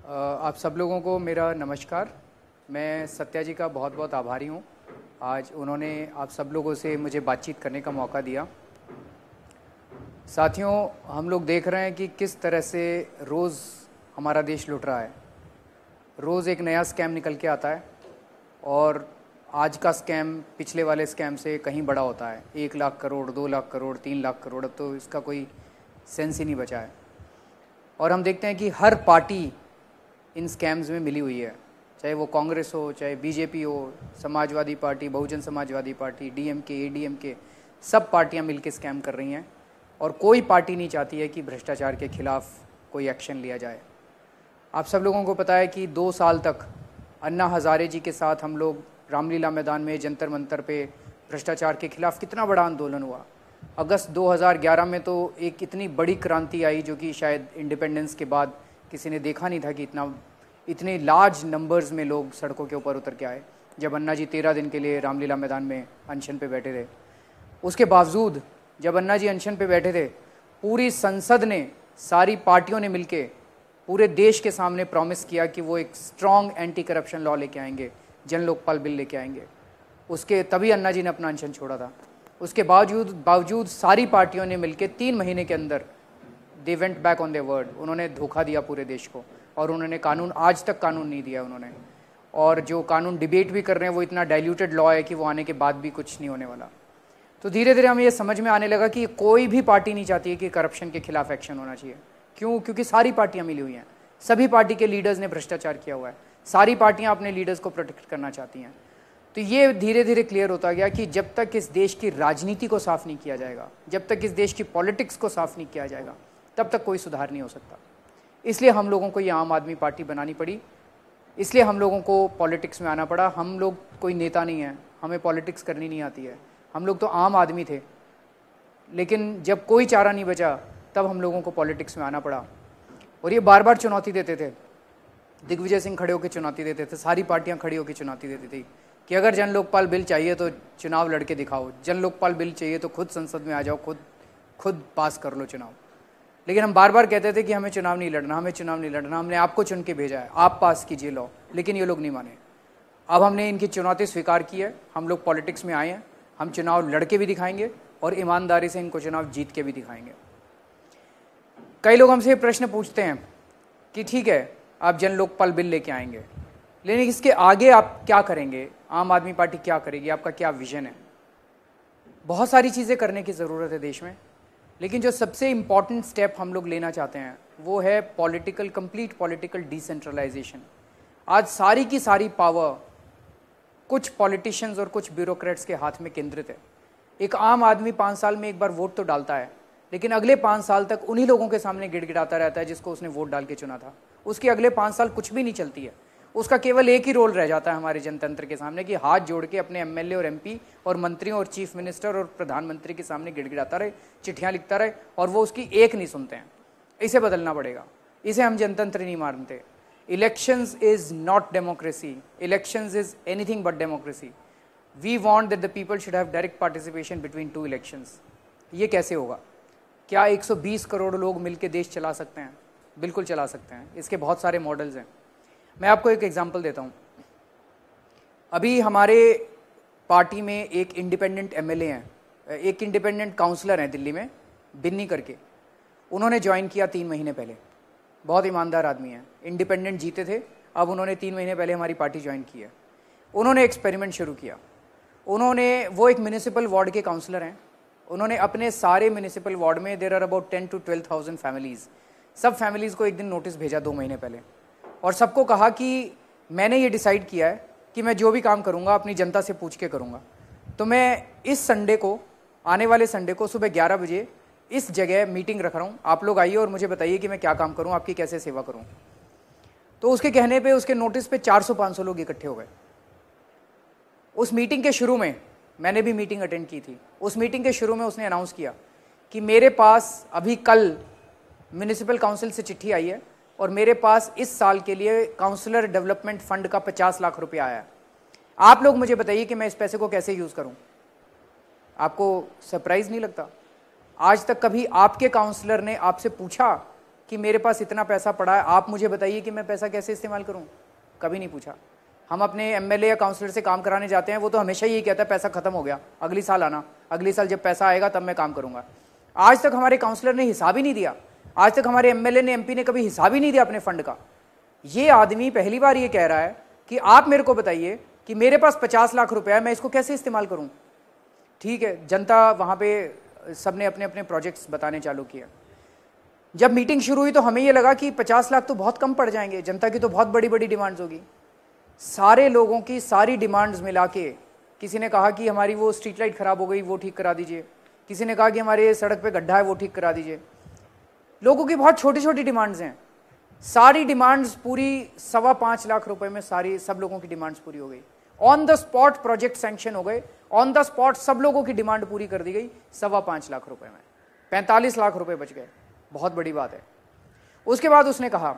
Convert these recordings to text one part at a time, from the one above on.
आप सब लोगों को मेरा नमस्कार। मैं सत्या जी का बहुत बहुत आभारी हूँ। आज उन्होंने आप सब लोगों से मुझे बातचीत करने का मौका दिया। साथियों, हम लोग देख रहे हैं कि किस तरह से रोज़ हमारा देश लुट रहा है। रोज़ एक नया स्कैम निकल के आता है और आज का स्कैम पिछले वाले स्कैम से कहीं बड़ा होता है। 1 लाख करोड़, 2 लाख करोड़, 3 लाख करोड़, अब तो इसका कोई सेंस ही नहीं बचा है। और हम देखते हैं कि हर पार्टी इन स्कैम्स में मिली हुई है, चाहे वो कांग्रेस हो, चाहे बीजेपी हो, Samajwadi party, Bahujan Samajwadi party, DMK, ADMK, सब पार्टियां मिलकर स्कैम कर रही हैं और कोई पार्टी नहीं चाहती है कि भ्रष्टाचार के खिलाफ कोई एक्शन लिया जाए। आप सब लोगों को पता है कि 2 साल तक अन्ना हज़ारे जी के साथ हम लोग रामलीला मैदान में जंतर मंतर पे भ्रष्टाचार के खिलाफ कितना बड़ा आंदोलन हुआ। अगस्त 2011 में तो एक इतनी बड़ी क्रांति आई जो कि शायद इंडिपेंडेंस के बाद किसी ने देखा नहीं था कि इतने लार्ज नंबर्स में लोग सड़कों के ऊपर उतर के आए, जब अन्ना जी 13 दिन के लिए रामलीला मैदान में अनशन पे बैठे थे। उसके बावजूद जब अन्ना जी अनशन पे बैठे थे, पूरी संसद ने, सारी पार्टियों ने मिलके पूरे देश के सामने प्रॉमिस किया कि वो एक स्ट्रॉन्ग एंटी करप्शन लॉ लेके आएंगे, जन लोकपाल बिल लेके आएंगे। उसके तभी अन्ना जी ने अपना अनशन छोड़ा था। उसके बावजूद सारी पार्टियों ने मिलकर 3 महीने के अंदर they went back on their word. उन्होंने धोखा दिया पूरे देश को और उन्होंने कानून, आज तक कानून नहीं दिया उन्होंने। और जो कानून डिबेट भी कर रहे हैं वो इतना डाइल्यूटेड लॉ है कि वो आने के बाद भी कुछ नहीं होने वाला। तो धीरे धीरे हमें ये समझ में आने लगा कि कोई भी पार्टी नहीं चाहती है कि करप्शन के खिलाफ एक्शन होना चाहिए। क्यों? क्योंकि सारी पार्टियां मिली हुई हैं, सभी पार्टी के लीडर्स ने भ्रष्टाचार किया हुआ है, सारी पार्टियां अपने लीडर्स को प्रोटेक्ट करना चाहती हैं। तो ये धीरे धीरे क्लियर होता गया कि जब तक इस देश की राजनीति को साफ नहीं किया जाएगा, जब तक इस देश की पॉलिटिक्स को साफ नहीं किया जाएगा, तब तक कोई सुधार नहीं हो सकता। इसलिए हम लोगों को ये आम आदमी पार्टी बनानी पड़ी, इसलिए हम लोगों को पॉलिटिक्स में आना पड़ा। हम लोग कोई नेता नहीं है, हमें पॉलिटिक्स करनी नहीं आती है, हम लोग तो आम आदमी थे। लेकिन जब कोई चारा नहीं बचा तब हम लोगों को पॉलिटिक्स में आना पड़ा। और ये बार बार चुनौती देते थे, दिग्विजय सिंह खड़े होकर चुनौती देते थे, सारी पार्टियां खड़ी होकर चुनौती देती थी कि अगर जन लोकपाल बिल चाहिए तो चुनाव लड़के दिखाओ, जन लोकपाल बिल चाहिए तो खुद संसद में आ जाओ, खुद पास कर लो चुनाव। लेकिन हम बार बार कहते थे कि हमें चुनाव नहीं लड़ना, हमें चुनाव नहीं लड़ना, हमने आपको चुन के भेजा है, आप पास कीजिए लॉ। लेकिन ये लोग नहीं माने। अब हमने इनकी चुनौती स्वीकार की है, हम लोग पॉलिटिक्स में आए हैं, हम चुनाव लड़के भी दिखाएंगे और ईमानदारी से इनको चुनाव जीत के भी दिखाएंगे। कई लोग हमसे ये प्रश्न पूछते हैं कि ठीक है, आप जन लोकपाल बिल लेके आएंगे, लेकिन इसके आगे आप क्या करेंगे, आम आदमी पार्टी क्या करेगी, आपका क्या विजन है? बहुत सारी चीज़ें करने की ज़रूरत है देश में, लेकिन जो सबसे इम्पॉर्टेंट स्टेप हम लोग लेना चाहते हैं वो है कंप्लीट पॉलिटिकल डिसेंट्रलाइजेशन। आज सारी की सारी पावर कुछ पॉलिटिशियंस और कुछ ब्यूरोक्रेट्स के हाथ में केंद्रित है। एक आम आदमी 5 साल में एक बार वोट तो डालता है, लेकिन अगले 5 साल तक उन्हीं लोगों के सामने गिड़गिड़ाता रहता है जिसको उसने वोट डाल के चुना था। उसके अगले 5 साल कुछ भी नहीं चलती है। उसका केवल एक ही रोल रह जाता है हमारे जनतंत्र के सामने कि हाथ जोड़ के अपने एमएलए और एमपी और मंत्रियों और चीफ मिनिस्टर और प्रधानमंत्री के सामने गिड़गिड़ाता रहे, चिट्ठियां लिखता रहे, और वो उसकी एक नहीं सुनते हैं। इसे बदलना पड़ेगा। इसे हम जनतंत्र नहीं मानते। Elections is not democracy, elections is anything but democracy. We want that the people should have direct participation between 2 elections. ये कैसे होगा? क्या 120 करोड़ लोग मिलकर देश चला सकते हैं? बिल्कुल चला सकते हैं। इसके बहुत सारे मॉडल्स हैं। मैं आपको एक एग्जांपल देता हूं। अभी हमारे पार्टी में एक इंडिपेंडेंट एमएलए हैं, एक इंडिपेंडेंट काउंसलर हैं दिल्ली में, बिन्नी करके। उन्होंने ज्वाइन किया 3 महीने पहले। बहुत ईमानदार आदमी हैं, इंडिपेंडेंट जीते थे, अब उन्होंने 3 महीने पहले हमारी पार्टी ज्वाइन की है। उन्होंने एक्सपेरिमेंट शुरू किया। वो एक म्यूनिसिपल वार्ड के काउंसलर हैं। उन्होंने अपने सारे म्यूनिसिपल वार्ड में there are about 10 to 12,000 families, सब फैमिलीज़ को एक दिन नोटिस भेजा 2 महीने पहले, और सबको कहा कि मैंने ये डिसाइड किया है कि मैं जो भी काम करूंगा अपनी जनता से पूछ के करूंगा। तो मैं इस संडे को, आने वाले संडे को सुबह 11 बजे इस जगह मीटिंग रख रहा हूं, आप लोग आइए और मुझे बताइए कि मैं क्या काम करूं, आपकी कैसे सेवा करूं। तो उसके कहने पे, उसके नोटिस पे 400-500 लोग इकट्ठे हो गए। उस मीटिंग के शुरू में, मैंने भी मीटिंग अटेंड की थी, उस मीटिंग के शुरू में उसने अनाउंस किया कि मेरे पास अभी कल म्यूनिसिपल काउंसिल से चिट्ठी आई है और मेरे पास इस साल के लिए काउंसलर डेवलपमेंट फंड का 50 लाख रुपया आया है। आप लोग मुझे बताइए कि मैं इस पैसे को कैसे यूज़ करूं। आपको सरप्राइज नहीं लगता? आज तक कभी आपके काउंसलर ने आपसे पूछा कि मेरे पास इतना पैसा पड़ा है, आप मुझे बताइए कि मैं पैसा कैसे इस्तेमाल करूं? कभी नहीं पूछा। हम अपने एमएलए या काउंसलर से काम कराने जाते हैं, वो तो हमेशा यही कहता है पैसा खत्म हो गया, अगली साल आना, अगली साल जब पैसा आएगा तब मैं काम करूंगा। आज तक हमारे काउंसलर ने हिसाब ही नहीं दिया, आज तक हमारे एमएलए ने, एमपी ने कभी हिसाब ही नहीं दिया अपने फंड का। ये आदमी पहली बार ये कह रहा है कि आप मेरे को बताइए कि मेरे पास 50 लाख रुपया है, मैं इसको कैसे इस्तेमाल करूं? ठीक है, जनता वहां पे सबने अपने अपने प्रोजेक्ट्स बताने चालू किया। जब मीटिंग शुरू हुई तो हमें ये लगा कि 50 लाख तो बहुत कम पड़ जाएंगे, जनता की तो बहुत बड़ी बड़ी डिमांड्स होगी। सारे लोगों की सारी डिमांड्स मिला के, किसी ने कहा कि हमारी वो स्ट्रीट लाइट खराब हो गई, वो ठीक करा दीजिए, किसी ने कहा कि हमारे सड़क पे गड्ढा है, वो ठीक करा दीजिए। लोगों की बहुत छोटी छोटी डिमांड्स हैं, सारी डिमांड्स पूरी 5.25 लाख रुपए में सारी सब लोगों की डिमांड्स पूरी हो गई। On the spot project sanction हो गए, ऑन द स्पॉट सब लोगों की डिमांड पूरी कर दी गई 5.25 लाख रुपए में, 45 लाख रुपए बच गए, बहुत बड़ी बात है। उसके बाद उसने कहा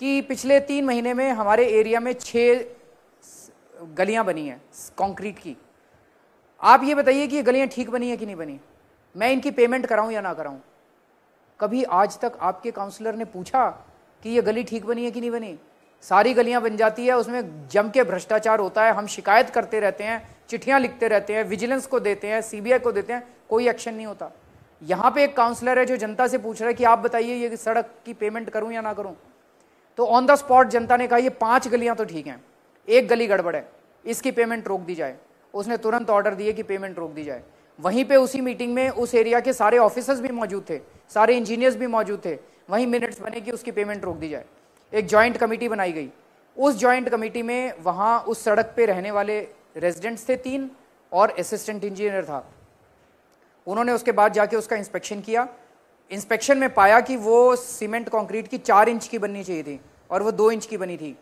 कि पिछले 3 महीने में हमारे एरिया में 6 गलियां बनी हैं कंक्रीट की। आप ये बताइए कि ये गलियां ठीक बनी है कि नहीं बनी, मैं इनकी पेमेंट कराऊं या ना कराऊं? कभी आज तक आपके काउंसलर ने पूछा कि ये गली ठीक बनी है कि नहीं बनी? सारी गलियां बन जाती है, उसमें जम के भ्रष्टाचार होता है, हम शिकायत करते रहते हैं, चिट्ठियां लिखते रहते हैं, विजिलेंस को देते हैं, सीबीआई को देते हैं, कोई एक्शन नहीं होता। यहाँ पे एक काउंसलर है जो जनता से पूछ रहा है कि आप बताइए ये सड़क की पेमेंट करूं या ना करूं? तो ऑन द स्पॉट जनता ने कहा ये 5 गलियां तो ठीक हैं, एक गली गड़बड़ है, इसकी पेमेंट रोक दी जाए। उसने तुरंत ऑर्डर दिए कि पेमेंट रोक दी जाए। वहीं पे उसी मीटिंग में उस एरिया के सारे ऑफिसर्स भी मौजूद थे, सारे इंजीनियर्स भी मौजूद थे, वहीं मिनट्स बने कि उसकी पेमेंट रोक दी जाए। एक जॉइंट कमेटी बनाई गई, उस जॉइंट कमेटी में वहां उस सड़क पे रहने वाले रेजिडेंट्स थे 3 और असिस्टेंट इंजीनियर था। उन्होंने उसके बाद जाके उसका इंस्पेक्शन किया। इंस्पेक्शन में पाया कि वो सीमेंट कंक्रीट की 4 इंच की बननी चाहिए थी और वो 2 इंच की बनी थी।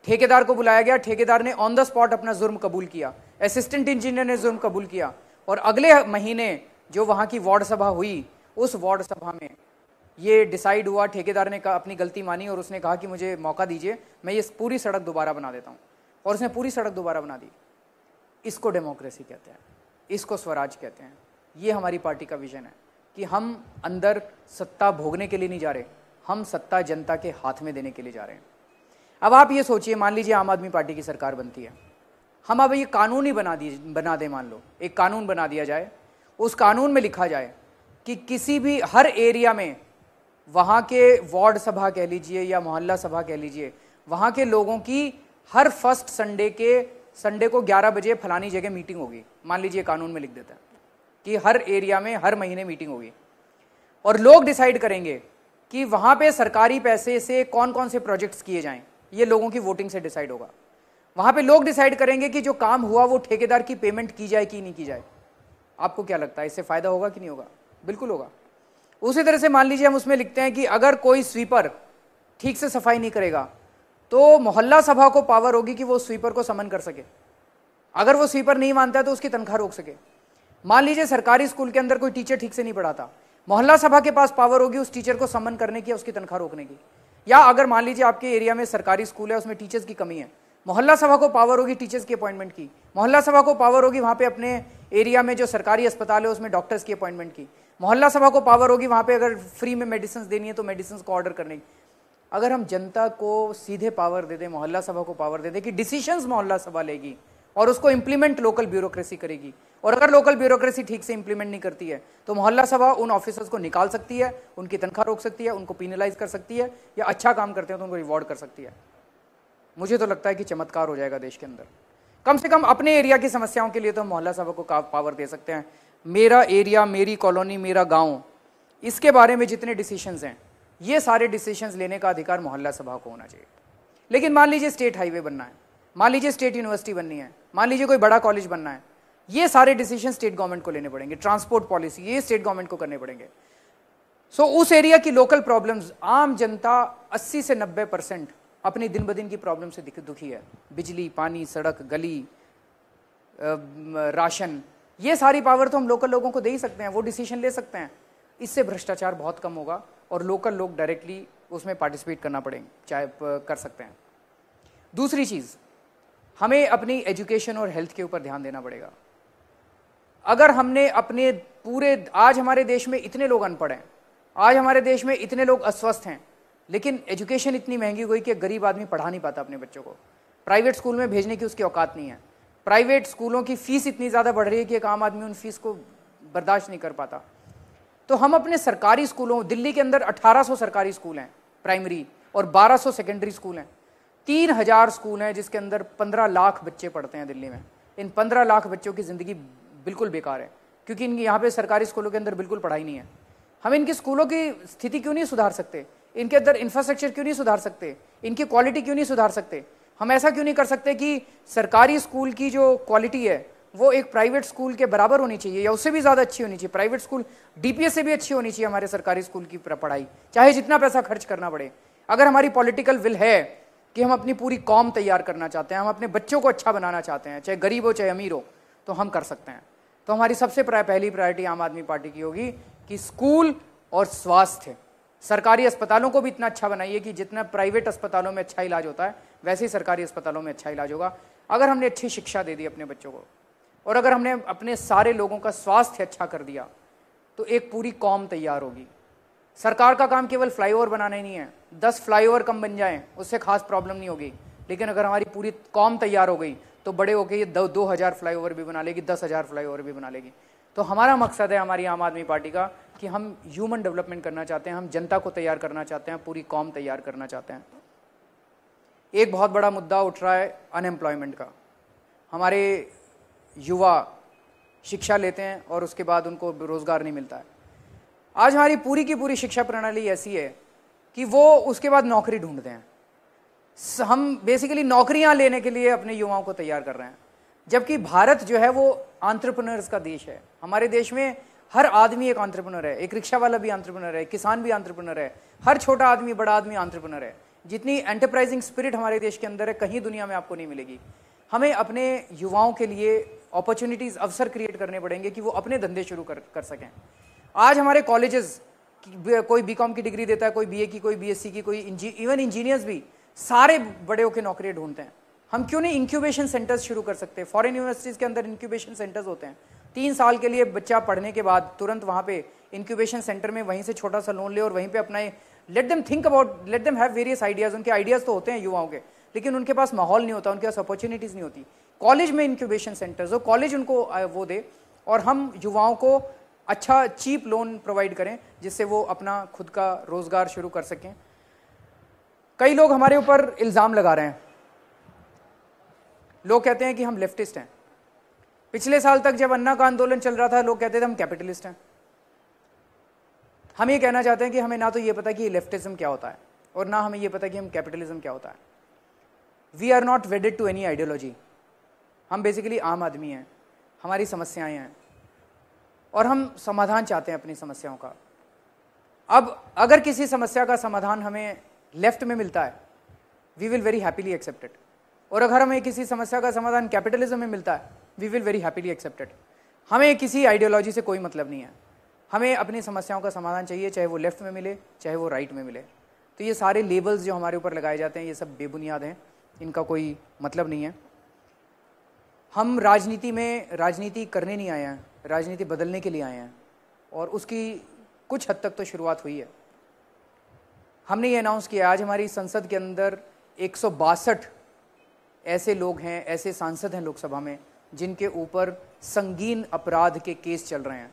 ठेकेदार को बुलाया गया, ठेकेदार ने ऑन द स्पॉट अपना जुर्म कबूल किया, असिस्टेंट इंजीनियर ने जुर्म कबूल किया और अगले महीने जो वहां की वार्ड सभा हुई, उस वार्ड सभा में ये डिसाइड हुआ, ठेकेदार ने अपनी गलती मानी और उसने कहा कि मुझे मौका दीजिए, मैं ये पूरी सड़क दोबारा बना देता हूँ, और उसने पूरी सड़क दोबारा बना दी। इसको डेमोक्रेसी कहते हैं, इसको स्वराज कहते हैं। ये हमारी पार्टी का विजन है कि हम अंदर सत्ता भोगने के लिए नहीं जा रहे, हम सत्ता जनता के हाथ में देने के लिए जा रहे हैं। अब आप ये सोचिए, मान लीजिए आम आदमी पार्टी की सरकार बनती है, हम अब ये कानून ही बना दें, मान लो एक कानून बना दिया जाए, उस कानून में लिखा जाए कि किसी भी हर एरिया में वहाँ के वार्ड सभा कह लीजिए या मोहल्ला सभा कह लीजिए, वहाँ के लोगों की हर फर्स्ट संडे को 11 बजे फलानी जगह मीटिंग होगी। मान लीजिए कानून में लिख देता है कि हर एरिया में हर महीने मीटिंग होगी और लोग डिसाइड करेंगे कि वहाँ पे सरकारी पैसे से कौन कौन से प्रोजेक्ट्स किए जाएं। ये लोगों की वोटिंग से डिसाइड होगा। वहाँ पे लोग डिसाइड करेंगे कि जो काम हुआ वो ठेकेदार की पेमेंट की जाए कि नहीं की जाए। आपको क्या लगता है, इससे फायदा होगा कि नहीं होगा? बिल्कुल होगा। उसी तरह से मान लीजिए हम उसमें लिखते हैं कि अगर कोई स्वीपर ठीक से सफाई नहीं करेगा तो मोहल्ला सभा को पावर होगी कि वो स्वीपर को समन कर सके। अगर वो स्वीपर नहीं मानता है तो उसकी तनख्वाह रोक सके। मान लीजिए सरकारी स्कूल के अंदर कोई टीचर ठीक से नहीं पढ़ाता, मोहल्ला सभा के पास पावर होगी उस टीचर को समन करने की, उसकी तनख्वाह रोकने की। या अगर मान लीजिए आपके एरिया में सरकारी स्कूल है, उसमें टीचर्स की कमी है, मोहल्ला सभा को पावर होगी टीचर्स की अपॉइंटमेंट की। मोहल्ला सभा को पावर होगी वहाँ पे अपने एरिया में जो सरकारी अस्पताल है उसमें डॉक्टर्स की अपॉइंटमेंट की। मोहल्ला सभा को पावर होगी वहाँ पे अगर फ्री में मेडिसिन देनी है तो मेडिसिन को ऑर्डर करने की। अगर हम जनता को सीधे पावर दे दें, मोहल्ला सभा को पावर दे दें कि डिसीजंस मोहल्ला सभा लेगी और उसको इंप्लीमेंट लोकल ब्यूरोक्रेसी करेगी, और अगर लोकल ब्यूरोक्रेसी ठीक से इंप्लीमेंट नहीं करती है तो मोहल्ला सभा उन ऑफिसर्स को निकाल सकती है, उनकी तनख्वाह रोक सकती है, उनको पीनलाइज कर सकती है, या अच्छा काम करते हैं तो उनको रिवॉर्ड कर सकती है। मुझे तो लगता है कि चमत्कार हो जाएगा देश के अंदर। कम से कम अपने एरिया की समस्याओं के लिए तो मोहल्ला सभा को पावर दे सकते हैं। मेरा एरिया, मेरी कॉलोनी, मेरा गाँव, इसके बारे में जितने डिसीशंस हैं ये सारे डिसीजंस लेने का अधिकार मोहल्ला सभा को होना चाहिए। लेकिन मान लीजिए स्टेट हाईवे बनना है, मान लीजिए स्टेट यूनिवर्सिटी बननी है, मान लीजिए कोई बड़ा कॉलेज बनना है, ये सारे डिसीजन स्टेट गवर्नमेंट को लेने पड़ेंगे। ट्रांसपोर्ट पॉलिसी ये स्टेट गवर्नमेंट को करने पड़ेंगे। सो उस एरिया की लोकल प्रॉब्लम्स, आम जनता 80 से 90% अपनी दिन ब दिन की प्रॉब्लम से दुखी है। बिजली, पानी, सड़क, गली, राशन, ये सारी पावर तो हम लोकल लोगों को दे ही सकते हैं, वो डिसीजन ले सकते हैं। इससे भ्रष्टाचार बहुत कम होगा और लोकल लोग डायरेक्टली उसमें पार्टिसिपेट करना पड़ेंगे, चाहे कर सकते हैं। दूसरी चीज़, हमें अपनी एजुकेशन और हेल्थ के ऊपर ध्यान देना पड़ेगा। अगर हमने अपने पूरे, आज हमारे देश में इतने लोग अनपढ़ हैं, आज हमारे देश में इतने लोग अस्वस्थ हैं, लेकिन एजुकेशन इतनी महंगी हुई कि गरीब आदमी पढ़ा नहीं पाता अपने बच्चों को, प्राइवेट स्कूल में भेजने की उसकी औकात नहीं है। प्राइवेट स्कूलों की फीस इतनी ज़्यादा बढ़ रही है कि एक आम आदमी उन फीस को बर्दाश्त नहीं कर पाता। तो हम अपने सरकारी स्कूलों, दिल्ली के अंदर 1800 सरकारी स्कूल हैं प्राइमरी और 1200 सेकेंडरी स्कूल हैं, 3000 स्कूल हैं जिसके अंदर 15 लाख बच्चे पढ़ते हैं दिल्ली में। इन 15 लाख बच्चों की ज़िंदगी बिल्कुल बेकार है, क्योंकि इनकी यहाँ पे सरकारी स्कूलों के अंदर बिल्कुल पढ़ाई नहीं है। हम इनकी स्कूलों की स्थिति क्यों नहीं सुधार सकते? इनके अंदर इंफ्रास्ट्रक्चर क्यों नहीं सुधार सकते? इनकी क्वालिटी क्यों नहीं सुधार सकते? हम ऐसा क्यों नहीं कर सकते कि सरकारी स्कूल की जो क्वालिटी है वो एक प्राइवेट स्कूल के बराबर होनी चाहिए या उससे भी ज़्यादा अच्छी होनी चाहिए? प्राइवेट स्कूल डीपीएस से भी अच्छी होनी चाहिए हमारे सरकारी स्कूल की पढ़ाई, चाहे जितना पैसा खर्च करना पड़े। अगर हमारी पॉलिटिकल विल है कि हम अपनी पूरी कौम तैयार करना चाहते हैं, हम अपने बच्चों को अच्छा बनाना चाहते हैं, चाहे गरीब हो चाहे अमीर हो, तो हम कर सकते हैं। तो हमारी सबसे पहली प्रायोरिटी आम आदमी पार्टी की होगी कि स्कूल और स्वास्थ्य, सरकारी अस्पतालों को भी इतना अच्छा बनाइए कि जितना प्राइवेट अस्पतालों में अच्छा इलाज होता है वैसे ही सरकारी अस्पतालों में अच्छा इलाज होगा। अगर हमने अच्छी शिक्षा दे दी अपने बच्चों को और अगर हमने अपने सारे लोगों का स्वास्थ्य अच्छा कर दिया तो एक पूरी कौम तैयार होगी। सरकार का काम केवल फ्लाईओवर बनाना ही नहीं है, 10 फ्लाईओवर कम बन जाएं उससे खास प्रॉब्लम नहीं होगी, लेकिन अगर हमारी पूरी कौम तैयार हो गई तो बड़े होकर ये 2000 फ्लाईओवर भी बना लेगी, 10,000 फ्लाईओवर भी बना लेगी। तो हमारा मकसद है हमारी आम आदमी पार्टी का कि हम ह्यूमन डेवलपमेंट करना चाहते हैं, हम जनता को तैयार करना चाहते हैं, पूरी कौम तैयार करना चाहते हैं। एक बहुत बड़ा मुद्दा उठ रहा है अनएम्प्लॉयमेंट का। हमारे युवा शिक्षा लेते हैं और उसके बाद उनको रोजगार नहीं मिलता है। आज हमारी पूरी की पूरी शिक्षा प्रणाली ऐसी है कि वो उसके बाद नौकरी ढूंढते हैं। हम बेसिकली नौकरियां लेने के लिए अपने युवाओं को तैयार कर रहे हैं, जबकि भारत जो है वो एंटरप्रेन्योर्स का देश है। हमारे देश में हर आदमी एक एंटरप्रेन्योर है, एक रिक्शा वाला भी एंटरप्रेन्योर है, किसान भी एंटरप्रेन्योर है, हर छोटा आदमी बड़ा आदमी एंटरप्रेन्योर है। जितनी एंटरप्राइजिंग स्पिरिट हमारे देश के अंदर है कहीं दुनिया में आपको नहीं मिलेगी। हमें अपने युवाओं के लिए अपॉर्चुनिटीज, अवसर क्रिएट करने पड़ेंगे कि वो अपने धंधे शुरू कर सकें। आज हमारे कॉलेजेस, कोई बीकॉम की डिग्री देता है, कोई बीए की, कोई बीएससी की, कोई इवन इंजीनियर्स भी सारे बड़े होकर नौकरियां ढूंढते हैं। हम क्यों नहीं इंक्यूबेशन सेंटर्स शुरू कर सकते? फॉरेन यूनिवर्सिटीज़ के अंदर इंक्यूबेशन सेंटर्स होते हैं। 3 साल के लिए बच्चा पढ़ने के बाद तुरंत वहाँ पे इंक्यूबेशन सेंटर में वहीं से छोटा सा लोन ले और वहीं पे अपना let them think about, let them have various ideas. उनके आइडियाज़ तो होते हैं युवाओं के, लेकिन उनके पास माहौल नहीं होता, उनके पास अपॉर्चुनिटीज़ नहीं होती। कॉलेज में इंक्यूबेशन सेंटर्स हो, कॉलेज उनको वो दे और हम युवाओं को अच्छा चीप लोन प्रोवाइड करें जिससे वो अपना खुद का रोजगार शुरू कर सकें। कई लोग हमारे ऊपर इल्ज़ाम लगा रहे हैं, लोग कहते हैं कि हम लेफ्टिस्ट हैं। पिछले साल तक जब अन्ना का आंदोलन चल रहा था लोग कहते थे हम कैपिटलिस्ट हैं। हम ये कहना चाहते हैं कि हमें ना तो ये पता कि लेफ्टिज्म क्या होता है और ना हमें ये पता कि हम कैपिटलिज्म क्या होता है। We are not wedded to any ideology. हम बेसिकली आम आदमी हैं, हमारी समस्याएं हैं और हम समाधान चाहते हैं अपनी समस्याओं का। अब अगर किसी समस्या का समाधान हमें लेफ्ट में मिलता है, we will very happily accept it, और अगर हमें किसी समस्या का समाधान कैपिटलिज्म में मिलता है, we will very happily accept it. हमें किसी आइडियोलॉजी से कोई मतलब नहीं है, हमें अपनी समस्याओं का समाधान चाहिए, चाहे वो लेफ्ट में मिले चाहे वो राइट में मिले। तो ये सारे लेबल्स जो हमारे ऊपर लगाए जाते हैं ये सब बेबुनियाद हैं, इनका कोई मतलब नहीं है। हम राजनीति करने नहीं आए हैं, राजनीति बदलने के लिए आए हैं और उसकी कुछ हद तक तो शुरुआत हुई है। हमने ये अनाउंस किया आज हमारी संसद के अंदर 162 ऐसे लोग हैं, ऐसे सांसद हैं लोकसभा में जिनके ऊपर संगीन अपराध के केस चल रहे हैं।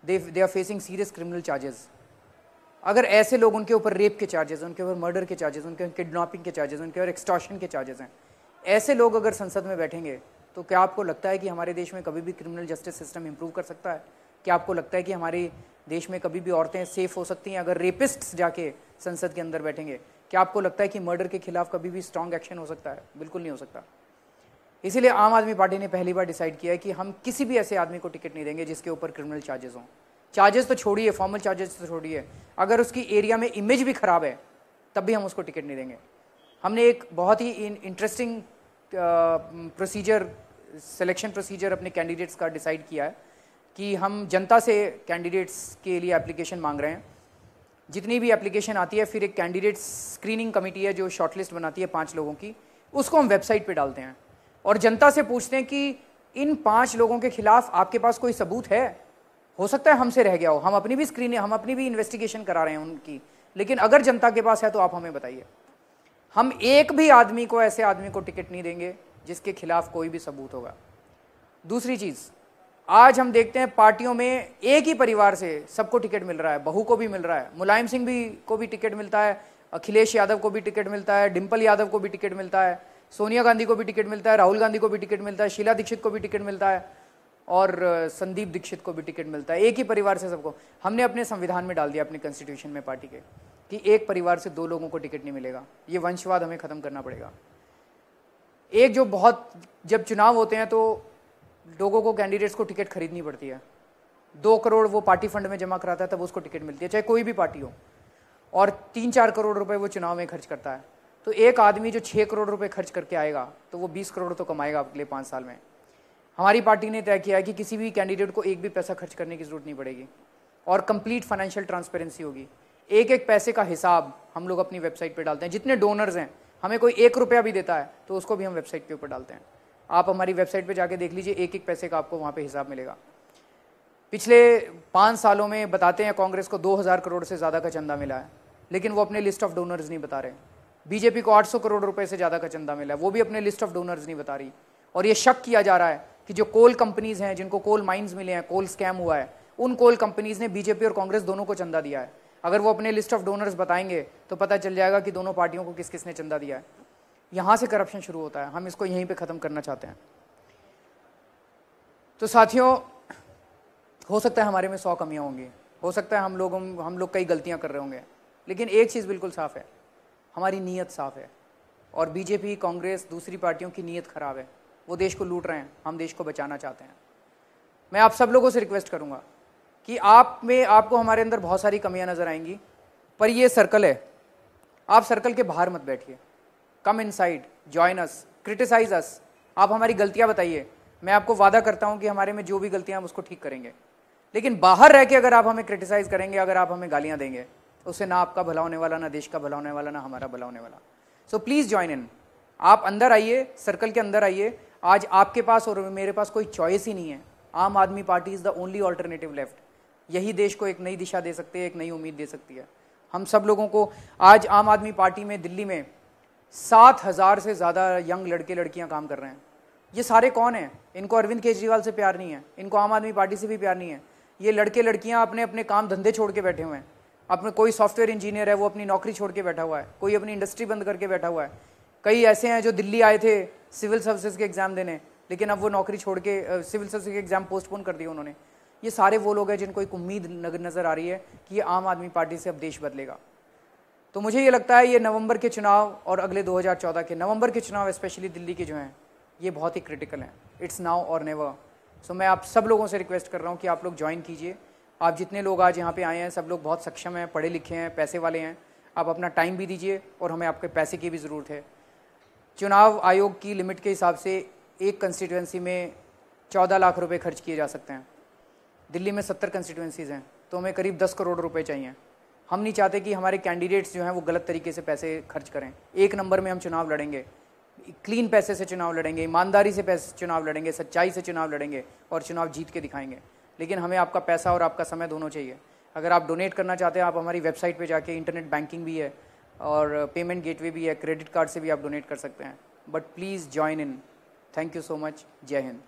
They are facing serious criminal charges. अगर ऐसे लोग, उनके ऊपर रेप के चार्जेस, उनके ऊपर मर्डर के चार्जेस, उनके ऊपर किडनैपिंग के चार्जेस, उनके ऊपर एक्सटॉर्शन के चार्जेस हैं, ऐसे लोग अगर संसद में बैठेंगे तो क्या आपको लगता है कि हमारे देश में कभी भी क्रिमिनल जस्टिस सिस्टम इंप्रूव कर सकता है? क्या आपको लगता है कि हमारे देश में कभी भी औरतें सेफ हो सकती हैं अगर रेपिस्ट्स जाके संसद के अंदर बैठेंगे? क्या आपको लगता है कि मर्डर के खिलाफ कभी भी स्ट्रॉन्ग एक्शन हो सकता है? बिल्कुल नहीं हो सकता। इसीलिए आम आदमी पार्टी ने पहली बार डिसाइड किया है कि हम किसी भी ऐसे आदमी को टिकट नहीं देंगे जिसके ऊपर क्रिमिनल चार्जेस हों। चार्जेस तो छोड़िए, फॉर्मल चार्जेस तो छोड़िए, अगर उसकी एरिया में इमेज भी खराब है तब भी हम उसको टिकट नहीं देंगे। हमने एक बहुत ही इंटरेस्टिंग प्रोसीजर, सिलेक्शन प्रोसीजर अपने कैंडिडेट्स का डिसाइड किया है कि हम जनता से कैंडिडेट्स के लिए एप्लीकेशन मांग रहे हैं। जितनी भी एप्लीकेशन आती है फिर एक कैंडिडेट स्क्रीनिंग कमेटी है जो शॉर्टलिस्ट बनाती है 5 लोगों की, उसको हम वेबसाइट पे डालते हैं और जनता से पूछते हैं कि इन 5 लोगों के खिलाफ आपके पास कोई सबूत है? हो सकता है हमसे रह गया हो, हम अपनी भी स्क्रीनिंग, हम अपनी भी इन्वेस्टिगेशन करा रहे हैं उनकी, लेकिन अगर जनता के पास है तो आप हमें बताइए। हम एक भी आदमी को, ऐसे आदमी को टिकट नहीं देंगे जिसके खिलाफ कोई भी सबूत होगा। दूसरी चीज़, आज हम देखते हैं पार्टियों में एक ही परिवार से सबको टिकट मिल रहा है, बहू को भी मिल रहा है, मुलायम सिंह भी को भी टिकट मिलता है, अखिलेश यादव को भी टिकट मिलता है, डिम्पल यादव को भी टिकट मिलता है, सोनिया गांधी को भी टिकट मिलता है, राहुल गांधी को भी टिकट मिलता है, शीला दीक्षित को भी टिकट मिलता है और संदीप दीक्षित को भी टिकट मिलता है। एक ही परिवार से सबको, हमने अपने संविधान में डाल दिया, अपने कॉन्स्टिट्यूशन में पार्टी के, कि एक परिवार से 2 लोगों को टिकट नहीं मिलेगा। ये वंशवाद हमें खत्म करना पड़ेगा। एक जो बहुत, जब चुनाव होते हैं तो लोगों को, कैंडिडेट्स को टिकट खरीदनी पड़ती है, 2 करोड़ वो पार्टी फंड में जमा कराता है तब उसको टिकट मिलती है, चाहे कोई भी पार्टी हो, और 3-4 करोड़ रुपए वो चुनाव में खर्च करता है। तो एक आदमी जो 6 करोड़ रुपए खर्च करके आएगा तो वो 20 करोड़ तो कमाएगा अगले 5 साल में। हमारी पार्टी ने तय किया है कि किसी भी कैंडिडेट को एक भी पैसा खर्च करने की जरूरत नहीं पड़ेगी और कंप्लीट फाइनेंशियल ट्रांसपेरेंसी होगी। एक एक पैसे का हिसाब हम लोग अपनी वेबसाइट पे डालते हैं। जितने डोनर्स हैं, हमें कोई 1 रुपया भी देता है तो उसको भी हम वेबसाइट के ऊपर डालते हैं। आप हमारी वेबसाइट पे जाके देख लीजिए, एक एक पैसे का आपको वहाँ पे हिसाब मिलेगा। पिछले 5 सालों में बताते हैं कांग्रेस को 2000 करोड़ से ज़्यादा का चंदा मिला है, लेकिन वो अपने लिस्ट ऑफ डोनर्स नहीं बता रहे। बीजेपी को 800 करोड़ रुपए से ज़्यादा का चंदा मिला है, वो भी अपने लिस्ट ऑफ डोनर्स नहीं बता रही। और ये शक किया जा रहा है कि जो कोल कंपनीज हैं, जिनको कोल माइंस मिले हैं, कोल स्कैम हुआ है, उन कोल कंपनीज ने बीजेपी और कांग्रेस दोनों को चंदा दिया है। अगर वो अपने लिस्ट ऑफ डोनर्स बताएंगे तो पता चल जाएगा कि दोनों पार्टियों को किस किसने चंदा दिया है। यहाँ से करप्शन शुरू होता है, हम इसको यहीं पे ख़त्म करना चाहते हैं। तो साथियों, हो सकता है हमारे में 100 कमियाँ होंगी, हो सकता है हम लोग कई गलतियाँ कर रहे होंगे, लेकिन एक चीज़ बिल्कुल साफ़ है, हमारी नीयत साफ़ है। और बीजेपी, कांग्रेस, दूसरी पार्टियों की नीयत ख़राब है, वो देश को लूट रहे हैं, हम देश को बचाना चाहते हैं। मैं आप सब लोगों से रिक्वेस्ट करूँगा कि आपको हमारे अंदर बहुत सारी कमियां नज़र आएंगी, पर ये सर्कल है, आप सर्कल के बाहर मत बैठिए। Come inside, join us, criticise us. आप हमारी गलतियां बताइए, मैं आपको वादा करता हूं कि हमारे में जो भी गलतियां हम उसको ठीक करेंगे। लेकिन बाहर रह के अगर आप हमें क्रिटिसाइज करेंगे, अगर आप हमें गालियां देंगे, तो उससे ना आपका भला होने वाला, ना देश का भला होने वाला, ना हमारा भला होने वाला। So please join in. आप अंदर आइए, सर्कल के अंदर आइए। आज आपके पास और मेरे पास कोई चॉइस ही नहीं है। आम आदमी party is the only alternative left. यही देश को एक नई दिशा दे सकती है, एक नई उम्मीद दे सकती है। हम सब लोगों को आज आम आदमी पार्टी में दिल्ली में 7000 से ज़्यादा यंग लड़के लड़कियां काम कर रहे हैं। ये सारे कौन हैं? इनको अरविंद केजरीवाल से प्यार नहीं है, इनको आम आदमी पार्टी से भी प्यार नहीं है। ये लड़के लड़कियां अपने अपने काम धंधे छोड़ के बैठे हुए हैं। अपने कोई सॉफ्टवेयर इंजीनियर है, वो अपनी नौकरी छोड़ के बैठा हुआ है, कोई अपनी इंडस्ट्री बंद करके बैठा हुआ है। कई ऐसे हैं जो दिल्ली आए थे सिविल सर्विसेज के एग्ज़ाम देने, लेकिन अब वो नौकरी छोड़ के सिविल सर्विसेज के एग्ज़ाम पोस्टपोन कर दिए उन्होंने। ये सारे वो लोग हैं जिनको एक उम्मीद नज़र आ रही है कि ये आम आदमी पार्टी से अब देश बदलेगा। तो मुझे ये लगता है ये नवंबर के चुनाव और अगले 2014 के नवंबर के चुनाव, स्पेशली दिल्ली के जो हैं, ये बहुत ही क्रिटिकल हैं। इट्स नाउ और नेवर। सो मैं आप सब लोगों से रिक्वेस्ट कर रहा हूँ कि आप लोग ज्वाइन कीजिए। आप जितने लोग आज यहाँ पे आए हैं, सब लोग बहुत सक्षम हैं, पढ़े लिखे हैं, पैसे वाले हैं। आप अपना टाइम भी दीजिए और हमें आपके पैसे की भी ज़रूरत है। चुनाव आयोग की लिमिट के हिसाब से एक कंस्टिट्यूंसी में 14 लाख रुपए खर्च किए जा सकते हैं। दिल्ली में 70 कंस्टिट्यूंसीज़ हैं, तो हमें करीब 10 करोड़ रुपए चाहिए। हम नहीं चाहते कि हमारे कैंडिडेट्स जो हैं वो गलत तरीके से पैसे खर्च करें। एक नंबर में हम चुनाव लड़ेंगे, क्लीन पैसे से चुनाव लड़ेंगे, ईमानदारी से चुनाव लड़ेंगे, सच्चाई से चुनाव लड़ेंगे और चुनाव जीत के दिखाएंगे। लेकिन हमें आपका पैसा और आपका समय दोनों चाहिए। अगर आप डोनेट करना चाहते हैं, आप हमारी वेबसाइट पे जाके, इंटरनेट बैंकिंग भी है और पेमेंट गेटवे भी है, क्रेडिट कार्ड से भी आप डोनेट कर सकते हैं। But please join in. Thank you so much. जय हिंद।